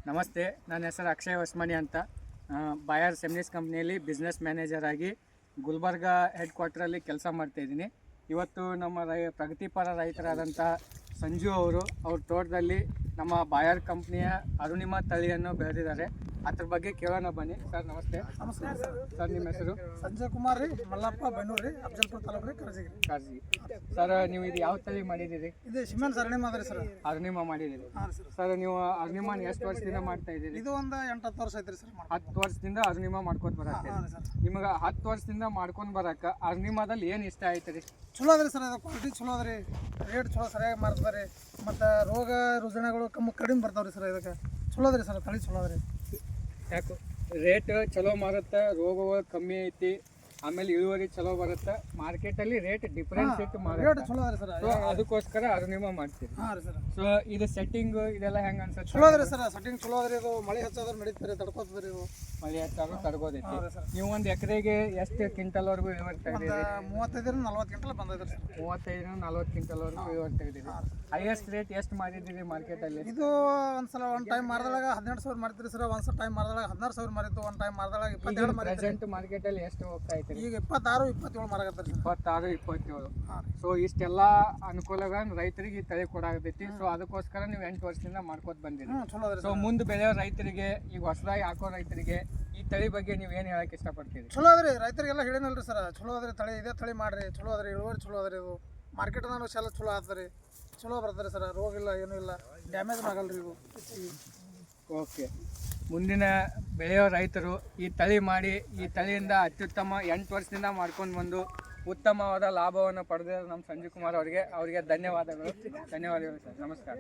ನಮಸ್ತೆ, ನನ್ನ ಹೆಸರು ಅಕ್ಷಯ್ ಹೊಸ್ಮನಿ ಅಂತ. ಬಾಯರ್ ಸೆಮಿನಿಸ್ ಕಂಪ್ನಿಯಲ್ಲಿ ಬಿಸ್ನೆಸ್ ಮ್ಯಾನೇಜರ್ ಆಗಿ ಗುಲ್ಬರ್ಗ ಹೆಡ್ ಕ್ವಾರ್ಟರಲ್ಲಿ ಕೆಲಸ ಮಾಡ್ತಾಯಿದ್ದೀನಿ. ಇವತ್ತು ನಮ್ಮ ಪ್ರಗತಿಪರ ರೈತರಾದಂಥ ಸಂಜು ಅವರು ಅವ್ರ ತೋಟದಲ್ಲಿ ನಮ್ಮ ಬಾಯರ್ ಕಂಪ್ನಿಯ ಅರುಣಿಮಾ ತಳಿಯನ್ನು ಬೆಳೆದಿದ್ದಾರೆ. ಅದ್ರ ಬಗ್ಗೆ ಕೇಳೋಣ ಬನ್ನಿ. ಸರ್ ನಮಸ್ತೆ. ನಮಸ್ಕಾರ ಸರ್. ಸರ್ ನಿಮ್ಮ ಹೆಸರು? ಸಂಜಯ್ ಕುಮಾರ್ ರೀ, ಮಲ್ಲಪ್ಪ ಬೆನ್ನೂರು ರೀ, ಅಫಜಲ್ಪುರ ತಾಲೂಕು ರೀ, ಕರ್ಜಗಿ. ಸರ್ ನೀವು ಇದು ಯಾವ ತಳಿ ಮಾಡಿದ್ದೀರಿ? ಇದು ಸಿಮೆಂಟ್ ಅರುಣಿಮಾ ಅದ ರೀ ಸರ್. ಅರುಣಿಮಾ ಮಾಡಿದ್ದೀರಿ. ಹಾಂ ಸರ್. ಸರ್ ನೀವು ಅರುಣಿಮಾನ ಎಷ್ಟು ವರ್ಷದಿಂದ ಮಾಡ್ತಾ ಇದ್ದೀರಿ? ಇದು ಒಂದು 8-10 ವರ್ಷ ಐತ್ರಿ ಸರ್. 10 ವರ್ಷದಿಂದ ಅರುಣಿಮಾ ಮಾಡ್ಕೊಂಡು ಬರತ್ತೆ. ಹಾಂ ಸರ್. ನಿಮಗೆ 10 ವರ್ಷದಿಂದ ಮಾಡ್ಕೊಂಡು ಬರಕ್ಕೆ ಅರುಣಿಮಾದಲ್ಲಿ ಏನು ಇಷ್ಟ ಆಯ್ತು ರೀ? ಚಲೋ ಅದ ರೀ ಸರ್. ಅದು ಕ್ವಾಲಿಟಿ ಚಲೋ ಅದ ರೀ, ರೇಟ್ ಚಲೋ ಸರಿಯಾಗಿ ಮಾರ್ತದೆ ರೀ, ಮತ್ತು ರೋಗ ರುಜಿನಗಳು ಕಡಿಮೆ ಬರ್ತಾವೆ ರೀ ಸರ್. ಇದಕ್ಕೆ ಚಲೋ ಅದ ರೀ ಸರ್, ತಳಿ ಚಲೋ ಅದ ರೀ. ಯಾಕೆ ರೇಟ್ ಚಲೋ ಮಾರುತ್ತೆ, ರೋಗಗಳು ಕಮ್ಮಿ ಐತಿ, ಆಮೇಲೆ ಇಳುವರಿ ಚಲೋ ಬರುತ್ತೆ. ಮಾರ್ಕೆಟಲ್ಲಿ ರೇಟ್ ಡಿಫ್ರೆನ್ಸ್ ಇಟ್ಟು ರೇಟ್ ಮಾರುತ್ತೆ. ಚಲೋ ಅದ ರೀ ಸರ್. ಸೊ ಅದಕ್ಕೋಸ್ಕರ ಅರುಣಿಮಾ ಮಾಡ್ತೀವಿ. ಹಾಂ ರೀ ಸರ್. ಸೊ ಇದು ಸೆಟ್ಟಿಂಗ್ ಇದೆಲ್ಲ ಹೆಂಗೆ ಅನ್ಸುತ್ತೆ? ಚಲೋ ಅದ ರೀ ಸರ್. ಸೆಟ್ಟಿಂಗ್ ಚಲೋ ಅದ ರೀ. ಇದು ಮಳೆ ಹಚ್ಚಾದ್ರೆ ನಡೀತಾರೆ, ತಡ್ಕೋತದೆ ರೀ. ಇದು ಮಳೆ ಹಚ್ಚಾದ್ರೂ ತಡ್ಬೋದೈತಿ. ಹಾಂ ರೀ ಸರ್. ನೀವು ಒಂದು ಎಕರೆಗೆ ಎಷ್ಟು ಕ್ವಿಂಟಲ್ವರೆಗೂ ಇಳುವರಿ ತೆಗೆದಿರಿ? 35-40 ಕ್ವಿಂಟಲ್ ಬಂದೈತೆ ರೀ ಸರ್. 35-40 ಕ್ವಿಂಟಲ್ವರೆಗೂ ಇಳುವರಿ ತೆಗೆದಿರಿ. ಹೈಯೆಸ್ಟ್ ರೇಟ್ ಎಷ್ಟು ಮಾಡಿದ್ದೀರಿ ಮಾರ್ಕೆಟಲ್ಲಿ? ಇದು ಒಂದ್ಸಲ ಒಂದು ಟೈಮ್ ಮಾರ್ದೊಳಗೆ 12,000 ಮಾಡ್ತೀರಿ ಸರ್. ಒಂದ್ಸಲ ಟೈಮ್ ಮಾರ್ದೊಳಗೆ 16,000 ಮಾರಿತ್ತು. ಒಂದು ಟೈಮ್ ಮಾರ್ದೊಳಗೆ 22 ಮಾರಿತ್ತು. ಪ್ರೆಸೆಂಟ್ ಮಾರ್ಕೆಟಲ್ಲಿ ಎಷ್ಟು ಹೋಗ್ತಾ ಐತಿ? ಈಗ 26-27 ಮಾರಾಕತ್ತಾರೆ ಸರ್. 26-27. ಹಾಂ. ಸೊ ಇಷ್ಟೆಲ್ಲ ಅನುಕೂಲಗಳನ್ನು ರೈತರಿಗೆ ಈ ತಳಿ ಕೊಡಾಕತೈತಿ. ಸೊ ಅದಕ್ಕೋಸ್ಕರ ನೀವು 8 ವರ್ಷದಿಂದ ಮಾಡ್ಕೋತ ಬಂದಿರಿ. ಚಲೋ ಅದ ರೀ ಸೊ ಸರ್. ಮುಂದೆ ಬೆಳೆಯೋ ರೈತರಿಗೆ, ಈಗ ಹೊಸದಾಗಿ ಹಾಕೋ ರೈತರಿಗೆ ಈ ತಳಿ ಬಗ್ಗೆ ನೀವು ಏನು ಹೇಳಕ್ಕೆ ಇಷ್ಟಪಡ್ತೀರಿ? ಚಲೋ ಅದ ರೀ. ರೈತರಿಗೆಲ್ಲ ಹೇಳಿನಲ್ರಿ ಸರ್, ಚಲೋ ಅದ ರೀ ತಳಿ. ಇದೇ ತಳಿ ಮಾಡ್ರಿ, ಚಲೋ ಅದ ರೀ. ಇಳುವರಿ ಚಲೋ ಅದ ರೀ. ಇದು ಮಾರ್ಕೆಟ್ನಾಗ ಎಲ್ಲ ಚಲೋ ಆಗ್ತದೆ ರೀ. ಚಲೋ ಬರ್ತದೆ ಸರ್. ರೋಗ ಇಲ್ಲ, ಏನೂ ಇಲ್ಲ, ಡ್ಯಾಮೇಜ್ ಆಗಲ್ಲ ರೀ ಇದು. ಓಕೆ. ಮುಂದಿನ ಬೆಳೆಯೋ ರೈತರು ಈ ತಳಿ ಮಾಡಿ, ಈ ತಳಿಯಿಂದ ಅತ್ಯುತ್ತಮ 8 ವರ್ಷದಿಂದ ಮಾಡ್ಕೊಂಡು ಬಂದು ಉತ್ತಮವಾದ ಲಾಭವನ್ನು ಪಡೆದ ನಮ್ಮ ಸಂಜೀವ್ ಕುಮಾರ್ ಅವರಿಗೆ ಧನ್ಯವಾದಗಳು ಸರ್. ನಮಸ್ಕಾರ.